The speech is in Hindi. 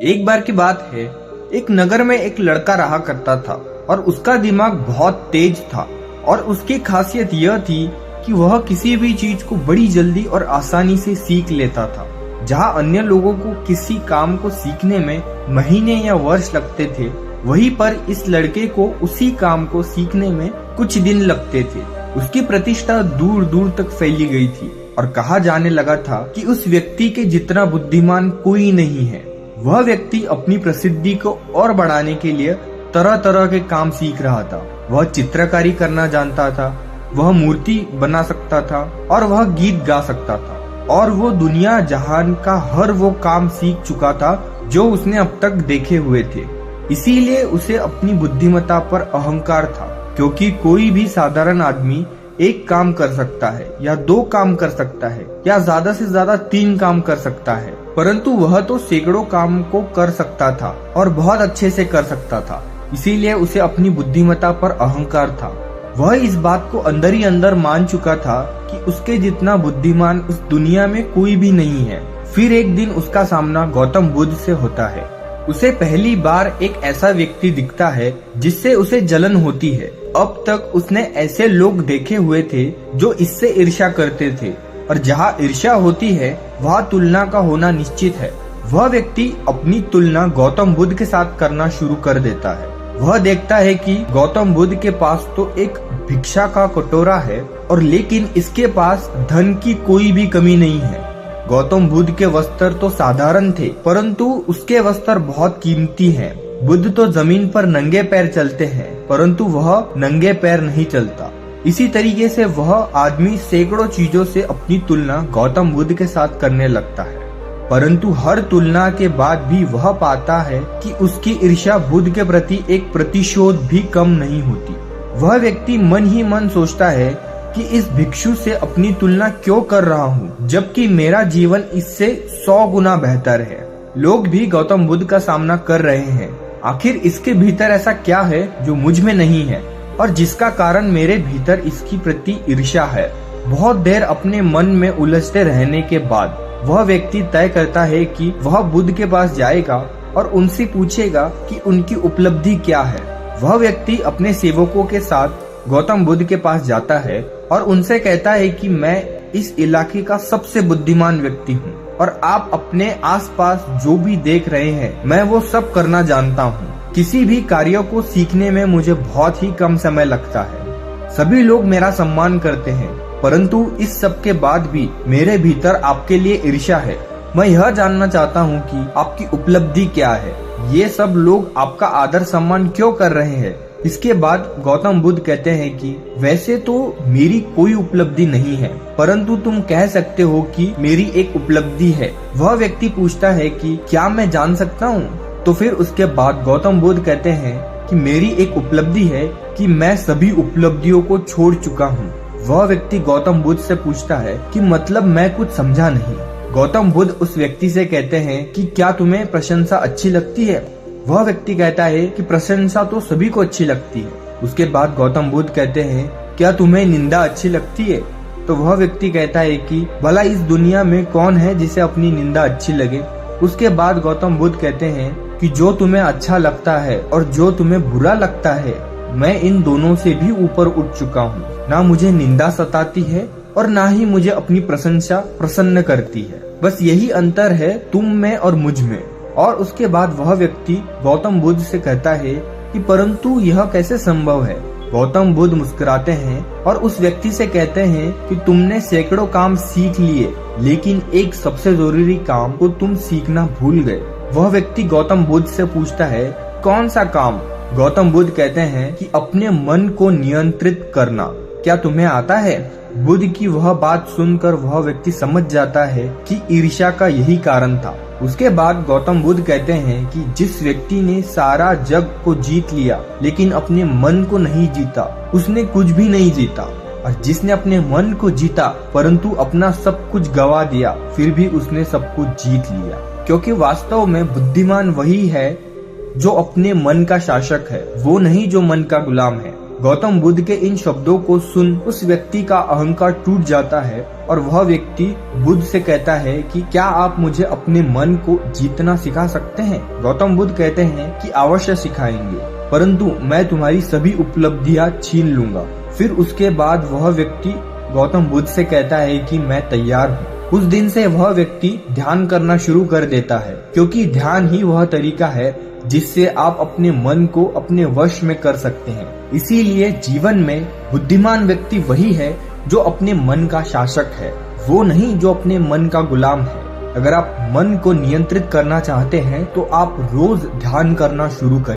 एक बार की बात है, एक नगर में एक लड़का रहा करता था और उसका दिमाग बहुत तेज था और उसकी खासियत यह थी कि वह किसी भी चीज को बड़ी जल्दी और आसानी से सीख लेता था। जहां अन्य लोगों को किसी काम को सीखने में महीने या वर्ष लगते थे, वहीं पर इस लड़के को उसी काम को सीखने में कुछ दिन लगते थे। उसकी प्रतिष्ठा दूर दूर तक फैली गई थी और कहा जाने लगा था कि उस व्यक्ति के जितना बुद्धिमान कोई नहीं है। वह व्यक्ति अपनी प्रसिद्धि को और बढ़ाने के लिए तरह तरह के काम सीख रहा था। वह चित्रकारी करना जानता था, वह मूर्ति बना सकता था और वह गीत गा सकता था और वो दुनिया जहान का हर वो काम सीख चुका था जो उसने अब तक देखे हुए थे। इसीलिए उसे अपनी बुद्धिमत्ता पर अहंकार था, क्योंकि कोई भी साधारण आदमी एक काम कर सकता है या 2 काम कर सकता है या ज्यादा से ज्यादा 3 काम कर सकता है, परंतु वह तो सैकड़ों काम को कर सकता था और बहुत अच्छे से कर सकता था। इसीलिए उसे अपनी बुद्धिमत्ता पर अहंकार था। वह इस बात को अंदर ही अंदर मान चुका था कि उसके जितना बुद्धिमान उस दुनिया में कोई भी नहीं है। फिर एक दिन उसका सामना गौतम बुद्ध से होता है। उसे पहली बार एक ऐसा व्यक्ति दिखता है जिससे उसे जलन होती है। अब तक उसने ऐसे लोग देखे हुए थे जो इससे ईर्ष्या करते थे, और जहाँ ईर्ष्या होती है वहाँ तुलना का होना निश्चित है। वह व्यक्ति अपनी तुलना गौतम बुद्ध के साथ करना शुरू कर देता है। वह देखता है कि गौतम बुद्ध के पास तो एक भिक्षा का कटोरा है और लेकिन इसके पास धन की कोई भी कमी नहीं है। गौतम बुद्ध के वस्त्र तो साधारण थे, परंतु उसके वस्त्र बहुत कीमती हैं। बुद्ध तो जमीन पर नंगे पैर चलते हैं, परंतु वह नंगे पैर नहीं चलता। इसी तरीके से वह आदमी सैकड़ों चीजों से अपनी तुलना गौतम बुद्ध के साथ करने लगता है, परंतु हर तुलना के बाद भी वह पाता है कि उसकी ईर्ष्या बुद्ध के प्रति एक प्रतिशोध भी कम नहीं होती। वह व्यक्ति मन ही मन सोचता है कि इस भिक्षु से अपनी तुलना क्यों कर रहा हूँ, जबकि मेरा जीवन इससे 100 गुना बेहतर है। लोग भी गौतम बुद्ध का सामना कर रहे हैं। आखिर इसके भीतर ऐसा क्या है जो मुझ में नहीं है और जिसका कारण मेरे भीतर इसकी प्रति ईर्ष्या है। बहुत देर अपने मन में उलझते रहने के बाद वह व्यक्ति तय करता है कि वह बुद्ध के पास जाएगा और उनसे पूछेगा कि उनकी उपलब्धि क्या है। वह व्यक्ति अपने सेवकों के साथ गौतम बुद्ध के पास जाता है और उनसे कहता है कि मैं इस इलाके का सबसे बुद्धिमान व्यक्ति हूँ और आप अपने आसपास जो भी देख रहे हैं मैं वो सब करना जानता हूँ। किसी भी कार्य को सीखने में मुझे बहुत ही कम समय लगता है। सभी लोग मेरा सम्मान करते हैं, परंतु इस सब के बाद भी मेरे भीतर आपके लिए ईर्ष्या है। मैं यह जानना चाहता हूँ कि आपकी उपलब्धि क्या है। ये सब लोग आपका आदर सम्मान क्यों कर रहे हैं। इसके बाद गौतम बुद्ध कहते हैं कि वैसे तो मेरी कोई उपलब्धि नहीं है, परंतु तुम कह सकते हो कि मेरी एक उपलब्धि है। वह व्यक्ति पूछता है कि क्या मैं जान सकता हूँ। तो फिर उसके बाद गौतम बुद्ध कहते हैं कि मेरी एक उपलब्धि है कि मैं सभी उपलब्धियों को छोड़ चुका हूँ। वह व्यक्ति गौतम बुद्ध से पूछता है कि मतलब मैं कुछ समझा नहीं। गौतम बुद्ध उस व्यक्ति से कहते हैं कि क्या तुम्हें प्रशंसा अच्छी लगती है। वह व्यक्ति कहता है कि प्रशंसा तो सभी को अच्छी लगती है। उसके बाद गौतम बुद्ध कहते हैं क्या तुम्हें निंदा अच्छी लगती है। तो वह व्यक्ति कहता है कि भला इस दुनिया में कौन है जिसे अपनी निंदा अच्छी लगे। उसके बाद गौतम बुद्ध कहते हैं कि जो तुम्हें अच्छा लगता है और जो तुम्हें बुरा लगता है, मैं इन दोनों से भी ऊपर उठ चुका हूँ। ना मुझे निंदा सताती है और ना ही मुझे अपनी प्रशंसा प्रसन्न करती है। बस यही अंतर है तुम में और मुझ में। और उसके बाद वह व्यक्ति गौतम बुद्ध से कहता है कि परंतु यह कैसे संभव है। गौतम बुद्ध मुस्कुराते हैं और उस व्यक्ति से कहते हैं कि तुमने सैकड़ों काम सीख लिए, लेकिन एक सबसे जरूरी काम को तुम सीखना भूल गए। वह व्यक्ति गौतम बुद्ध से पूछता है कौन सा काम। गौतम बुद्ध कहते हैं कि अपने मन को नियंत्रित करना। क्या तुम्हें आता है। बुद्ध की वह बात सुनकर वह व्यक्ति समझ जाता है कि ईर्ष्या का यही कारण था। उसके बाद गौतम बुद्ध कहते हैं कि जिस व्यक्ति ने सारा जग को जीत लिया लेकिन अपने मन को नहीं जीता, उसने कुछ भी नहीं जीता। और जिसने अपने मन को जीता परंतु अपना सब कुछ गवा दिया, फिर भी उसने सब कुछ जीत लिया। क्योंकि वास्तव में बुद्धिमान वही है जो अपने मन का शासक है, वो नहीं जो मन का गुलाम है। गौतम बुद्ध के इन शब्दों को सुन उस व्यक्ति का अहंकार टूट जाता है और वह व्यक्ति बुद्ध से कहता है कि क्या आप मुझे अपने मन को जीतना सिखा सकते हैं। गौतम बुद्ध कहते हैं कि अवश्य सिखाएंगे, परंतु मैं तुम्हारी सभी उपलब्धियां छीन लूंगा। फिर उसके बाद वह व्यक्ति गौतम बुद्ध से कहता है कि मैं तैयार हूँ। उस दिन से वह व्यक्ति ध्यान करना शुरू कर देता है, क्योंकि ध्यान ही वह तरीका है जिससे आप अपने मन को अपने वश में कर सकते हैं। इसीलिए जीवन में बुद्धिमान व्यक्ति वही है जो अपने मन का शासक है, वो नहीं जो अपने मन का गुलाम है। अगर आप मन को नियंत्रित करना चाहते हैं तो आप रोज ध्यान करना शुरू करें।